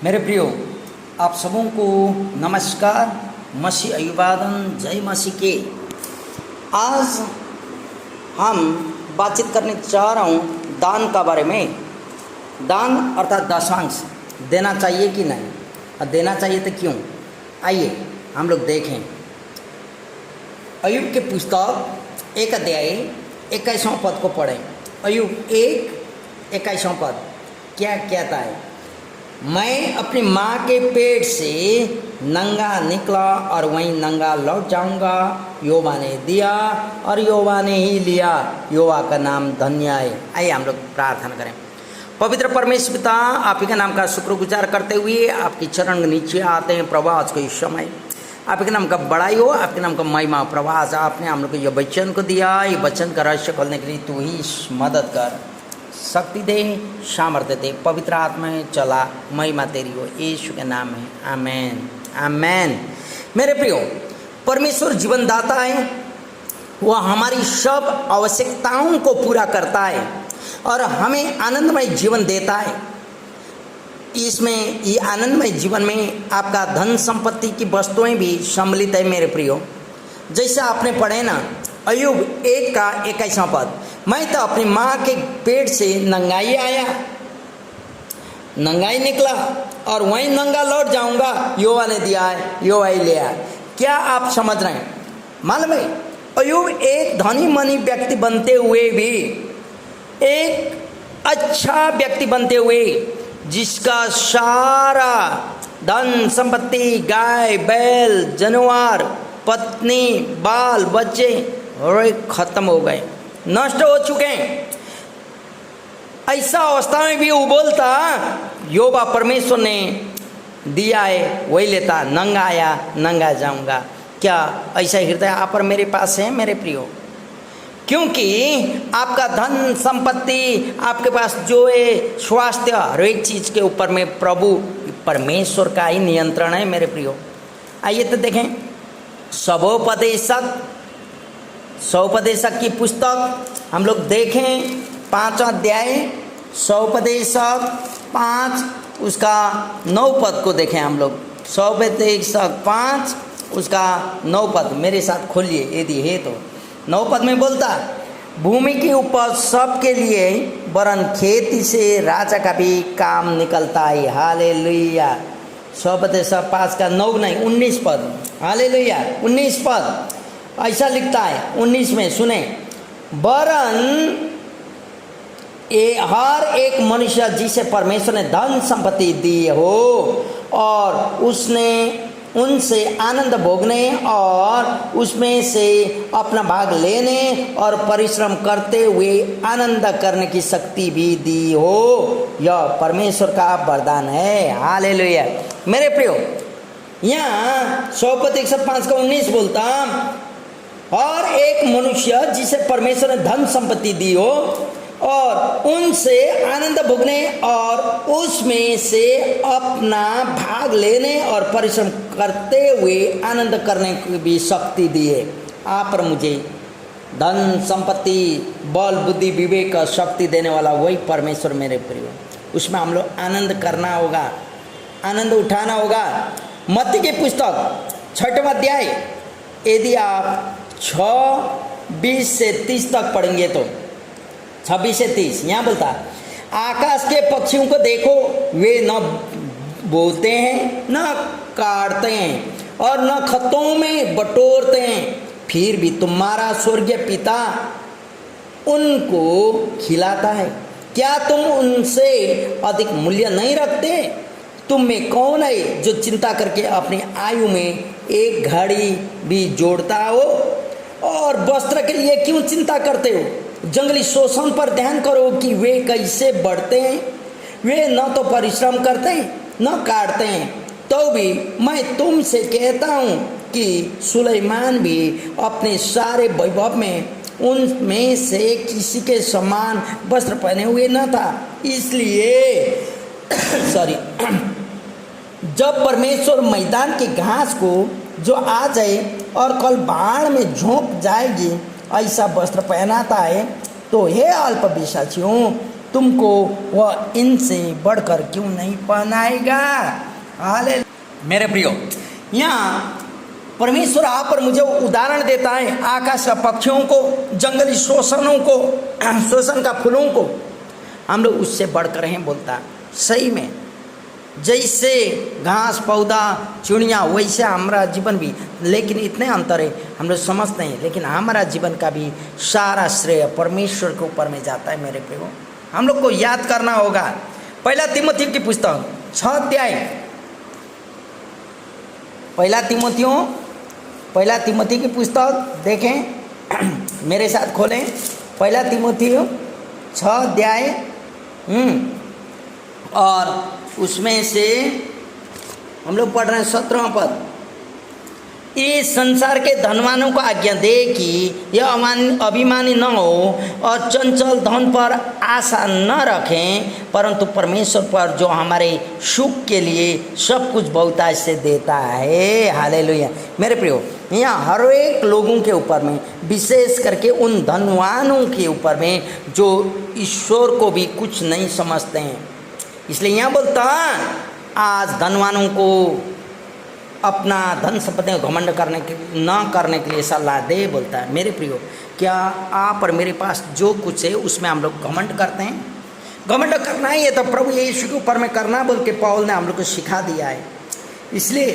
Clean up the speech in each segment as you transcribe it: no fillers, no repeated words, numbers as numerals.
मेरे प्रियो, आप सबों को नमस्कार। मसीह अभिवादन, जय मसीह के। आज हम बातचीत करने चाह रहा हूँ दान का बारे में। दान अर्थात दशांश देना चाहिए कि नहीं, और देना चाहिए तो क्यों। आइए हम लोग देखें। अय्यूब के पुस्तक 1 अध्याय 21वां पद को पढ़ें। अय्यूब 1:21वां पद क्या कहता है? मैं अपनी माँ के पेट से नंगा निकला और वहीं नंगा लौट जाऊंगा। यहोवा ने दिया और यहोवा ने ही लिया, यहोवा का नाम धन्य है। आइए हम लोग प्रार्थना करें। पवित्र परमेश्वर पिता, आप ही के नाम का शुक्रगुजार करते हुए आपकी चरण के नीचे आते हैं। प्रभु, आज को इस समय आपके नाम का बड़ाई हो, आपके नाम का महिमा। प्रभु, आज आपने हम लोग को यह वचन को दिया, ये वचन का रहस्य खोलने के लिए तू ही मदद कर, शक्ति दे, सामर्थ्य दे। पवित्र आत्मा में चला, महिमा तेरी हो, यीशु के नाम में आमेन आमेन। मेरे प्रियो, परमेश्वर जीवन दाता है। वह हमारी सब आवश्यकताओं को पूरा करता है और हमें आनंदमय जीवन देता है। इसमें ये आनंदमय जीवन में आपका धन संपत्ति की वस्तुएं भी सम्मिलित है। मेरे प्रियो, जैसे आपने पढ़े ना, अय्यूब 1:21वां पद, मैं तो अपनी माँ के पेट से नंगाई आया, नंगाई निकला और वहीं नंगा लौट जाऊंगा। यहोवा ने दिया है, यहोवा ही लिया। क्या आप समझ रहे हैं? मालूम है, अय्यूब एक धनी मनी व्यक्ति बनते हुए भी, एक अच्छा व्यक्ति बनते हुए, जिसका सारा धन संपत्ति, गाय बैल जानवर, पत्नी बाल बच्चे खत्म हो गए, नष्ट हो चुके हैं, ऐसा अवस्था में भी वो बोलता, यहोवा परमेश्वर ने दिया है वही लेता, नंगा आया नंगा जाऊंगा। क्या ऐसा हृदय आप और मेरे पास है? मेरे प्रियो, क्योंकि आपका धन संपत्ति, आपके पास जो है स्वास्थ्य, हर एक चीज के ऊपर में प्रभु परमेश्वर का ही नियंत्रण है। मेरे प्रियो, आइए तो देखें। सौपदेशक की पुस्तक हम लोग देखें, 5वां अध्याय, सौपदेशक 5 उसका 9 पद को देखें हम लोग। सौपदेशक 5 उसका 9 पद मेरे साथ खोलिए यदि है तो। 9 पद में बोलता, भूमि की उपज सबके लिए, वरन खेती से राजा का भी काम निकलता है। हालेलुया। सौपदेशक 5 का 9 नहीं 19 पद। हालेलुया। 19 पद ऐसा लिखता है। 19 में सुने, वरन हर एक मनुष्य जिसे परमेश्वर ने धन संपत्ति दी हो और उसने उनसे आनंद भोगने और उसमें से अपना भाग लेने और परिश्रम करते हुए आनंद करने की शक्ति भी दी हो, यह परमेश्वर का वरदान है। हालेलुया। मेरे प्रियो, यहाँ सौपदेशक 5 का 19 बोलता, और एक मनुष्य जिसे परमेश्वर ने धन संपत्ति दी हो और उनसे आनंद भोगने और उसमें से अपना भाग लेने और परिश्रम करते हुए आनंद करने की भी शक्ति दी है। आप पर मुझे धन संपत्ति, बल बुद्धि विवेक शक्ति देने वाला वही परमेश्वर। मेरे प्रियो, उसमें हम लोग आनंद करना होगा, आनंद उठाना होगा। मत्ती की पुस्तक 6वां अध्याय, यदि आप 6:20 से 30 तक पढ़ेंगे तो 26 से 30 यहाँ बोलता, आकाश के पक्षियों को देखो, वे न बोते हैं न काटते हैं और न खतों में बटोरते हैं, फिर भी तुम्हारा स्वर्गीय पिता उनको खिलाता है। क्या तुम उनसे अधिक मूल्य नहीं रखते? तुम में कौन है जो चिंता करके अपनी आयु में एक घड़ी भी जोड़ता हो? और वस्त्र के लिए क्यों चिंता करते हो? जंगली शोषण पर ध्यान करो कि वे कैसे बढ़ते हैं। वे न तो परिश्रम करते हैं न काटते हैं, तो भी मैं तुमसे कहता हूँ कि सुलेमान भी अपने सारे वैभव में उनमें से किसी के समान वस्त्र पहने हुए न था। इसलिए जब परमेश्वर मैदान की घास को जो आ जाए और कल बाढ़ में झोंक जाएगी ऐसा वस्त्र पहनाता है, तो हे अल्प विश्वासियों, तुमको वह इनसे बढ़कर क्यों नहीं पहनाएगा। हालेलुया। मेरे प्रियो, यहाँ परमेश्वर आप पर मुझे उदाहरण देता है आकाश का पक्षियों को, जंगली शोषणों को, शोषण का फूलों को हम लोग उससे बढ़कर हैं बोलता। सही में जैसे घास पौधा चिड़िया वैसे हमारा जीवन भी, लेकिन इतने अंतर है हम लोग समझते हैं, लेकिन हमारा जीवन का भी सारा श्रेय परमेश्वर के ऊपर में जाता है। मेरे प्रियो, हम लोग को याद करना होगा पहला तिमोथी की पुस्तक 6 अध्याय, पहला तिमोथी की पुस्तक देखें, मेरे साथ खोलें। पहला तिमोथी 6 अध्याय और उसमें से हम लोग पढ़ रहे हैं 17वां पद। इस संसार के धनवानों को आज्ञा दे कि यह अभिमानी न हो और चंचल धन पर आशा न रखें, परंतु परमेश्वर पर जो हमारे सुख के लिए सब कुछ बहुतायत से देता है। हालेलुया। मेरे प्रियो, यहाँ हर एक लोगों के ऊपर में, विशेष करके उन धनवानों के ऊपर में जो ईश्वर को भी कुछ नहीं समझते हैं, इसलिए यहाँ बोलता आज धनवानों को अपना धन संपत्ति को घमंड न करने के लिए सलाह दे बोलता है। मेरे प्रियो, क्या आप और मेरे पास जो कुछ है उसमें हम लोग घमंड करते हैं? घमंड करना ही है तो प्रभु यीशु के ऊपर में करना बोल के पौल ने हम लोग को सिखा दिया है। इसलिए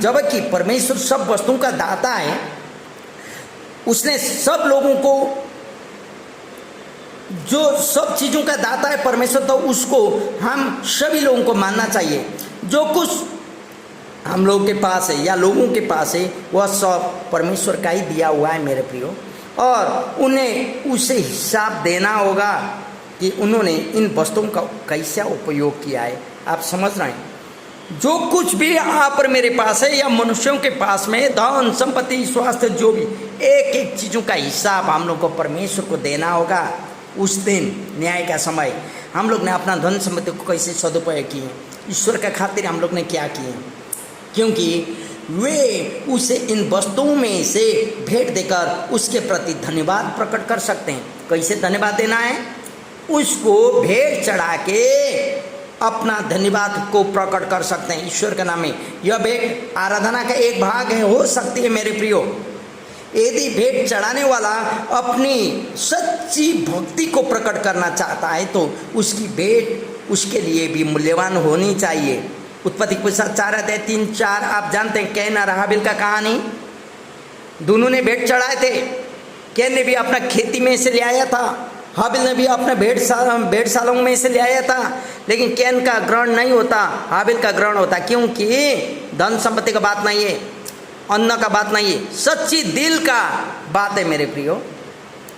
जबकि परमेश्वर सब वस्तुओं का दाता है, उसने सब लोगों को, जो सब चीज़ों का दाता है परमेश्वर, तो उसको हम सभी लोगों को मानना चाहिए। जो कुछ हम लोगों के पास है या लोगों के पास है वह सब परमेश्वर का ही दिया हुआ है मेरे प्रियो, और उन्हें उसे हिसाब देना होगा कि उन्होंने इन वस्तुओं का कैसा उपयोग किया है। आप समझ रहे हैं? जो कुछ भी आप और मेरे पास है या मनुष्यों के पास में, धन संपत्ति स्वास्थ्य, जो भी एक एक चीज़ों का हिसाब हम लोग को परमेश्वर को देना होगा। उस दिन न्याय का समय हम लोग ने अपना धन संपत्ति को कैसे सदुपयोग किए, ईश्वर का खातिर हम लोग ने क्या किए, क्योंकि वे उसे इन वस्तुओं में से भेंट देकर उसके प्रति धन्यवाद प्रकट कर सकते हैं। कैसे धन्यवाद देना है? उसको भेंट चढ़ा के अपना धन्यवाद को प्रकट कर सकते हैं ईश्वर के नाम में। यह भेंट आराधना का एक भाग है, हो सकती है मेरे प्रियो। यदि भेंट चढ़ाने वाला अपनी सच्ची भक्ति को प्रकट करना चाहता है तो उसकी भेंट उसके लिए भी मूल्यवान होनी चाहिए। उत्पत्ति की पुस्तक 4 अध्याय 3-4 आप जानते हैं कैन और हाबिल का कहानी। दोनों ने भेंट चढ़ाए थे। कैन ने भी अपना खेती में से ले आया था, हाबिल ने भी अपने भेंटशालाओं में से ले आया था, लेकिन कैन का ग्रहण नहीं होता, हाबिल का ग्रहण होता, क्योंकि धन संपत्ति का बात नहीं है, अन्न का बात नहीं है, सच्ची दिल का बात है मेरे प्रियो,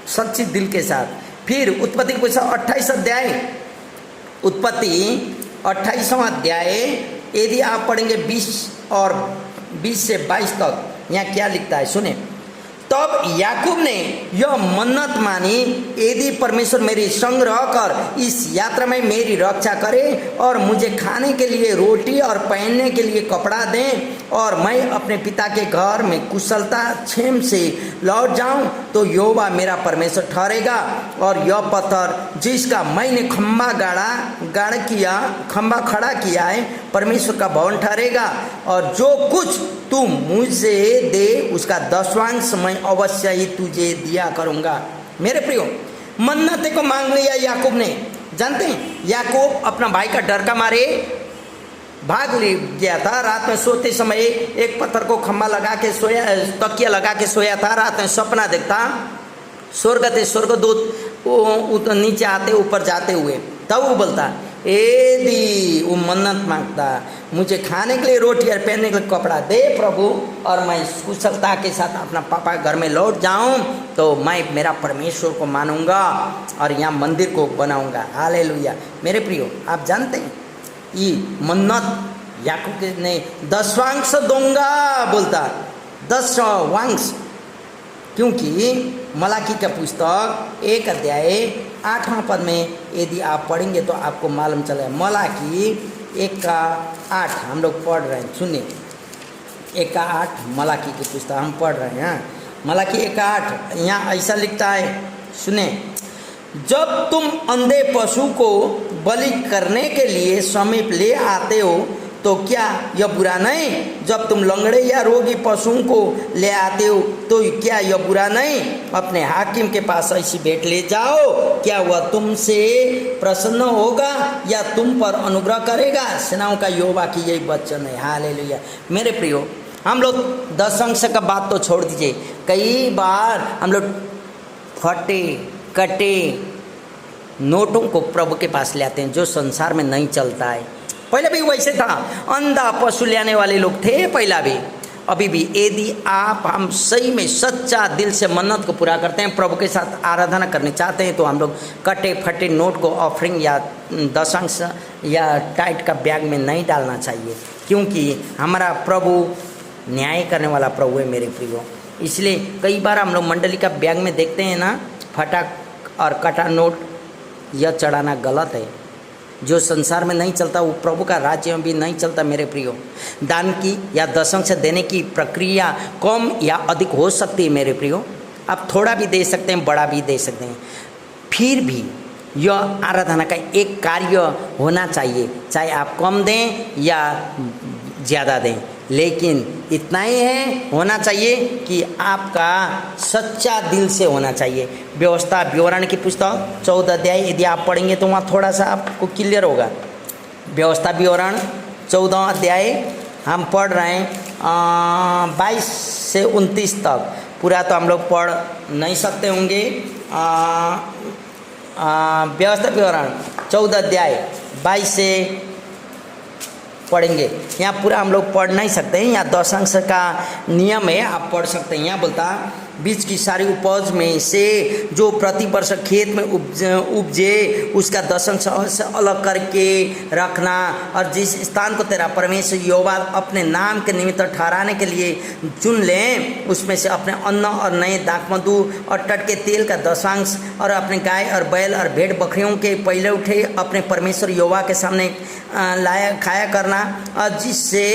सच्ची दिल के साथ। फिर उत्पत्ति की पुस्तक 28 अध्याय, उत्पत्ति 28वां अध्याय यदि आप पढ़ेंगे 20 से 22 तक, यहाँ क्या लिखता है सुने। तब याकूब ने यह मन्नत मानी, यदि परमेश्वर मेरी संग रहकर इस यात्रा में मेरी रक्षा करे और मुझे खाने के लिए रोटी और पहनने के लिए कपड़ा दें और मैं अपने पिता के घर में कुशलता क्षेम से लौट जाऊं, तो यहोवा मेरा परमेश्वर ठहरेगा और यह पत्थर जिसका मैंने खंबा खड़ा किया है परमेश्वर का भवन ठहरेगा, और जो कुछ तू मुझे दे उसका 10वांश मैं अवश्य ही तुझे दिया करूंगा। मेरे प्रियो, मन्नते को मांग लिया याकूब ने। जानते हैं याकूब अपना भाई का डर का मारे भाग ले गया था। रात में सोते समय एक पत्थर को खंबा लगा के सोया, तकिया लगा के सोया था। रात में सपना देखता स्वर्गदूत नीचे आते ऊपर जाते हुए, तब वो बोलता यदि वो मन्नत मांगता मुझे खाने के लिए रोटी और पहनने के लिए कपड़ा दे प्रभु, और मैं कुशलता के साथ अपना पापा घर में लौट जाऊं, तो मैं मेरा परमेश्वर को मानूंगा और यहाँ मंदिर को बनाऊंगा। हालेलुया। मेरे प्रियो, आप जानते हैं ये मन्नत याकूब ने 10वांश दूंगा बोलता, 10वांश, क्योंकि मलाकी का पुस्तक 1 अध्याय 8वां पद में यदि आप पढ़ेंगे तो आपको मालूम चले। मलाकी 1:8 हम लोग पढ़ रहे हैं, सुनिए। 1:8 मलाकी की पुस्तक हम पढ़ रहे हैं। मलाकी 1:8 यहाँ ऐसा लिखता है, सुने। जब तुम अंधे पशु को बलि करने के लिए समीप ले आते हो तो क्या यह बुरा नहीं? जब तुम लंगड़े या रोगी पशुओं को ले आते हो तो क्या यह बुरा नहीं? अपने हाकिम के पास ऐसी भेंट ले जाओ, क्या वह तुमसे प्रसन्न होगा या तुम पर अनुग्रह करेगा? सेनाओं का यहोवा की यही वचन है। हालेलुया। मेरे प्रियो, हम लोग 10 अंश का बात तो छोड़ दीजिए, कई बार हम लोग फटे कटे नोटों को प्रभु के पास ले आते हैं जो संसार में नहीं चलता है। पहले भी वैसे था, अंधा पशु ले आने वाले लोग थे पहला भी, अभी भी। यदि आप हम सही में सच्चा दिल से मन्नत को पूरा करते हैं, प्रभु के साथ आराधना करने चाहते हैं, तो हम लोग कटे फटे नोट को ऑफरिंग या दशांश या टाइट का बैग में नहीं डालना चाहिए, क्योंकि हमारा प्रभु न्याय करने वाला प्रभु है मेरे प्रियो। इसलिए कई बार हम लोग मंडली का बैग में देखते हैं ना, फटा और कटा नोट, यह चढ़ाना गलत है। जो संसार में नहीं चलता वो प्रभु का राज्य में भी नहीं चलता मेरे प्रियो। दान की या दशंश देने की प्रक्रिया कम या अधिक हो सकती है मेरे प्रियो। आप थोड़ा भी दे सकते हैं, बड़ा भी दे सकते हैं, फिर भी यह आराधना का एक कार्य होना चाहिए, चाहे आप कम दें या ज़्यादा दें, लेकिन इतना ही है होना चाहिए कि आपका सच्चा दिल से होना चाहिए। व्यवस्था विवरण की पुस्तक 14 अध्याय यदि आप पढ़ेंगे तो वहाँ थोड़ा सा आपको क्लियर होगा। व्यवस्था विवरण 14 अध्याय हम पढ़ रहे हैं 22 से 29 तक। पूरा तो हम लोग पढ़ नहीं सकते होंगे। व्यवस्था विवरण 14 अध्याय 22 से पढ़ेंगे। यहाँ पूरा हम लोग पढ़ नहीं सकते हैं, यहाँ दशांश का नियम है, आप पढ़ सकते हैं। यहाँ बोलता बीच की सारी उपज में से जो प्रति वर्ष खेत में उपजे उसका दशांश अलग करके रखना, और जिस स्थान को तेरा परमेश्वर यहोवा अपने नाम के निमित्त ठहराने के लिए चुन लें उसमें से अपने अन्न और नए दाखमधु और टटके तेल का दशांश और अपने गाय और बैल और भेड़ बकरियों के पहले उठे अपने परमेश्वर यहोवा के सामने लाया खाया करना, और जिससे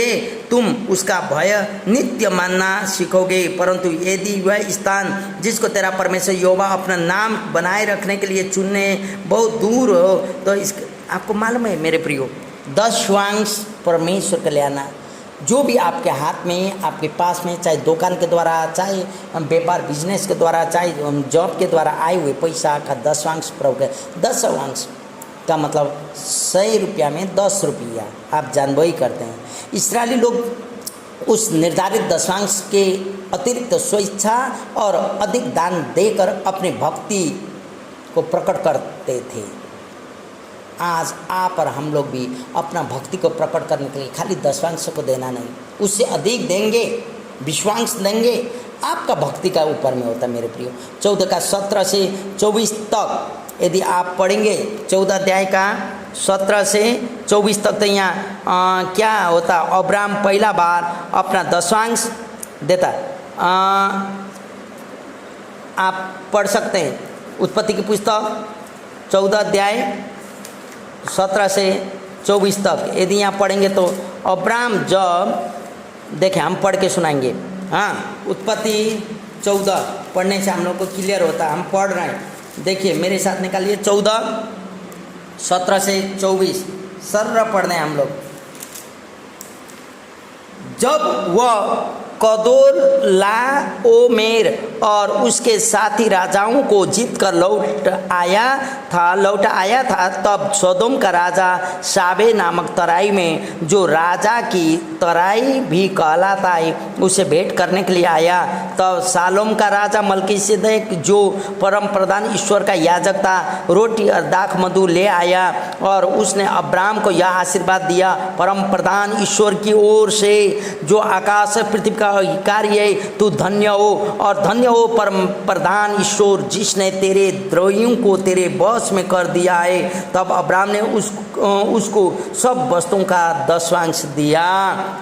तुम उसका भय नित्य मानना सीखोगे। परंतु यदि वह स्थान जिसको तेरा परमेश्वर यहोवा अपना नाम बनाए रखने के लिए चुनने बहुत दूर हो तो इस आपको मालूम है मेरे प्रियो, 10वांश परमेश्वर को ले आना। जो भी आपके हाथ में आपके पास में, चाहे दुकान के द्वारा, चाहे व्यापार बिजनेस के द्वारा, चाहे जॉब के द्वारा आए हुए पैसा का 10वांश प्रभु के 10वांश का मतलब 100 रुपया में 10 रुपया आप जानबूझ करते हैं। इस्राएली लोग उस निर्धारित दशांश के अतिरिक्त स्वेच्छा और अधिक दान देकर अपनी भक्ति को प्रकट करते थे। आज आप और हम लोग भी अपना भक्ति को प्रकट करने के लिए खाली दशांश को देना नहीं, उससे अधिक देंगे, विश्वांश देंगे, आपका भक्ति का ऊपर में होता है मेरे प्रियो। 14 का 17 से 24 तक यदि आप पढ़ेंगे, 14 अध्याय का 17 से 24 तक, तो यहाँ क्या होता, अब्राहम पहला बार अपना दशांश देता। आप पढ़ सकते हैं उत्पत्ति की पुस्तक 14 अध्याय 17 से 24 तक। यदि यहाँ पढ़ेंगे तो अब्राहम जब देखें, हम पढ़ के सुनाएंगे। हाँ, उत्पत्ति 14 पढ़ने से हम लोग को क्लियर होता है। हम पढ़ रहे हैं, देखिए मेरे साथ निकालिए 14 17 से 24 सर्र पढ़ रहे हैं हम लोग। जब वह कदोर लाओमेर और उसके साथी राजाओं को जीत कर लौट आया था तब सोदोम का राजा शाबे नामक तराई में, जो राजा की तराई भी कहलाता है, उसे भेंट करने के लिए आया। तब शालोम का राजा मल्कीसेदेक, जो परम प्रधान ईश्वर का याजक था, रोटी और दाखमधु ले आया और उसने अब्राहम को यह आशीर्वाद दिया, परम प्रधान ईश्वर की ओर से जो आकाश पृथ्वी का कार्य है, तू धन्य हो और धन्य हो परम प्रधान ईश्वर जिसने तेरे द्रोहियों को तेरे बस में कर दिया है। तब अब्राहम ने उसको सब वस्तुओं का 10वांश दिया।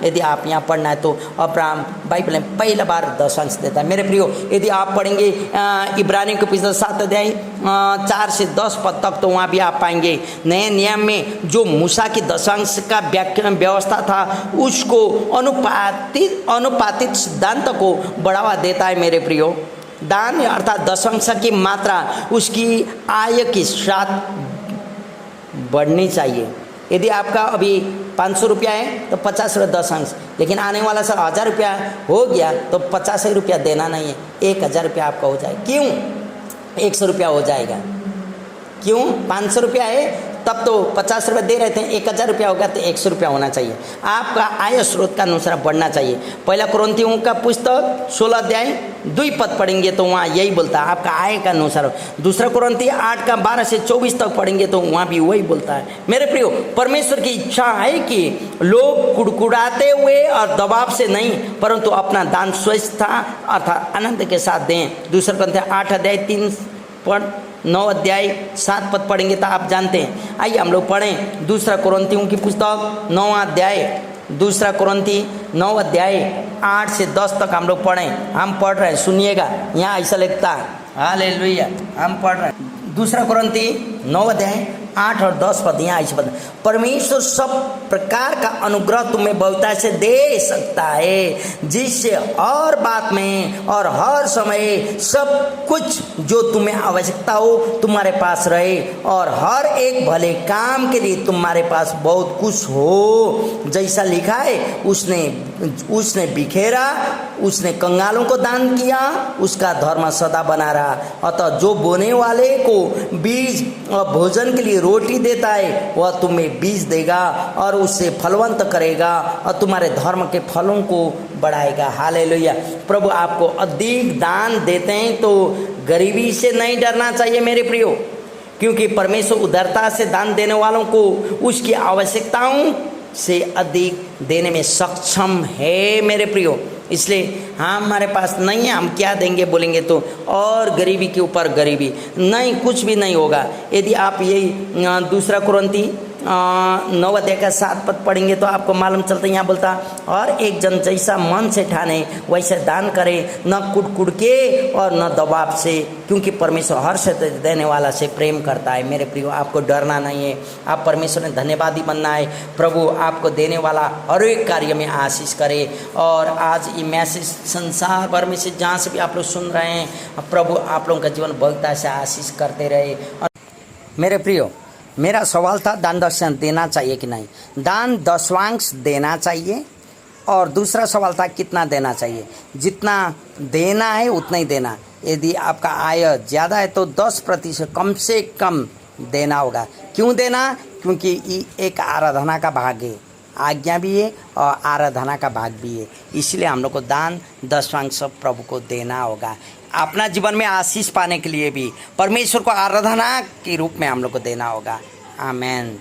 यदि आप यहाँ पढ़ना है तो अब्राहम बाइबल में पहला बार 10वांश देता है मेरे प्रियो। यदि आप पढ़ेंगे इब्रानियों के पुस्तक 7 अध्याय 4 से 10 पद तक, तो वहाँ भी आप पाएंगे नए नियम में जो मूसा की 10वांश का व्यवस्था था उसको अनुपातिक सिद्धांत को बढ़ावा देता है मेरे प्रियो। दान अर्थात दशंश की मात्रा उसकी आय के साथ बढ़नी चाहिए। यदि आपका अभी 500 रुपया है तो 50 रुपये दशंश, लेकिन आने वाला साल 1000 रुपया हो गया तो 50 रुपया देना नहीं है, 1000 रुपया आपका हो जाए। क्यों 100 रुपया हो जाएगा? क्यों 500 रुपया है तब तो 50 रुपये दे रहे थे, 1000 रुपया होगा तो 100 रुपया होना चाहिए। आपका आय स्रोत का अनुसार बढ़ना चाहिए। पहला कुरिन्थियों का पुस्तक 16 अध्याय 2 पद पढ़ेंगे तो वहाँ यही बोलता है आपका आय का अनुसार। दूसरा कुरिन्थी 8 का 12 से 24 तक पढ़ेंगे तो वहाँ भी वही बोलता है। मेरे प्रियो, परमेश्वर की इच्छा है कि लोग कुड़कुड़ाते हुए और दबाव से नहीं परंतु अपना दान स्वस्थता अर्थात आनंद के साथ दें। दूसरा कुरिन्थी 8 अध्याय 3 पद 9 अध्याय 7 पद पढ़ेंगे तो आप जानते हैं। आइए हम लोग पढ़ें दूसरा कुरिन्थियों की पुस्तक 9 अध्याय, दूसरा कुरिन्थी 9 अध्याय 8 से 10 तक हम लोग पढ़ें। हम पढ़ रहे हैं, सुनिएगा, यहाँ ऐसा लिखता है, हालेलुया, हम पढ़ रहे हैं। दूसरा कुरिन्थी 9 अध्याय 8 और 10 पद, यहाँ ऐसे पद, परमेश्वर सब प्रकार का अनुग्रह तुम्हें बहुता से दे सकता है जिससे हर बात में और हर समय सब कुछ जो तुम्हें आवश्यकता हो तुम्हारे पास रहे और हर एक भले काम के लिए तुम्हारे पास बहुत कुछ हो। जैसा लिखा है, उसने बिखेरा, उसने कंगालों को दान किया, उसका धर्म सदा बना रहा। अतः जो बोने वाले को बीज और भोजन के लिए रोटी देता है वह तुम्हें बीज देगा और उससे फलवंत करेगा और तुम्हारे धर्म के फलों को बढ़ाएगा। हालेलुया। प्रभु आपको अधिक दान देते हैं तो गरीबी से नहीं डरना चाहिए मेरे प्रियो, क्योंकि परमेश्वर उदारता से दान देने वालों को उसकी आवश्यकताओं से अधिक देने में सक्षम है मेरे प्रियो। इसलिए हाँ हमारे पास नहीं है, हम क्या देंगे बोलेंगे तो और गरीबी के ऊपर गरीबी, नहीं, कुछ भी नहीं होगा। यदि आप यही दूसरा कुरिन्थी 9 अध्याय का 7 पद पढ़ेंगे तो आपको मालूम चलता है, यहाँ बोलता और एक जन जैसा मन से ठाने वैसे दान करे, न कुड़ के और न दबाव से, क्योंकि परमेश्वर हर से देने वाला से प्रेम करता है। मेरे प्रियो, आपको डरना नहीं है, आप परमेश्वर ने धन्यवादी बनना है। प्रभु आपको देने वाला हर एक कार्य में आशीष करे। और आज ये मैसेज संसार भर में से जहाँ से भी आप लोग सुन रहे हैं, प्रभु आप लोगों का जीवन बहुता से आशीष करते रहे। और मेरे प्रियो, मेरा सवाल था दान दक्षिणा देना चाहिए कि नहीं। दान दशवांश देना चाहिए और दूसरा सवाल था कितना देना चाहिए। जितना देना है उतना ही देना। यदि आपका आय ज़्यादा है तो 10% कम से कम देना होगा। क्यों देना? क्योंकि ये एक आराधना का भाग है, आज्ञा भी है और आराधना का भाग भी है। इसलिए हम लोग को दान दशवांश प्रभु को देना होगा। अपना जीवन में आशीष पाने के लिए भी परमेश्वर को आराधना के रूप में हम लोग को देना होगा। आमेन।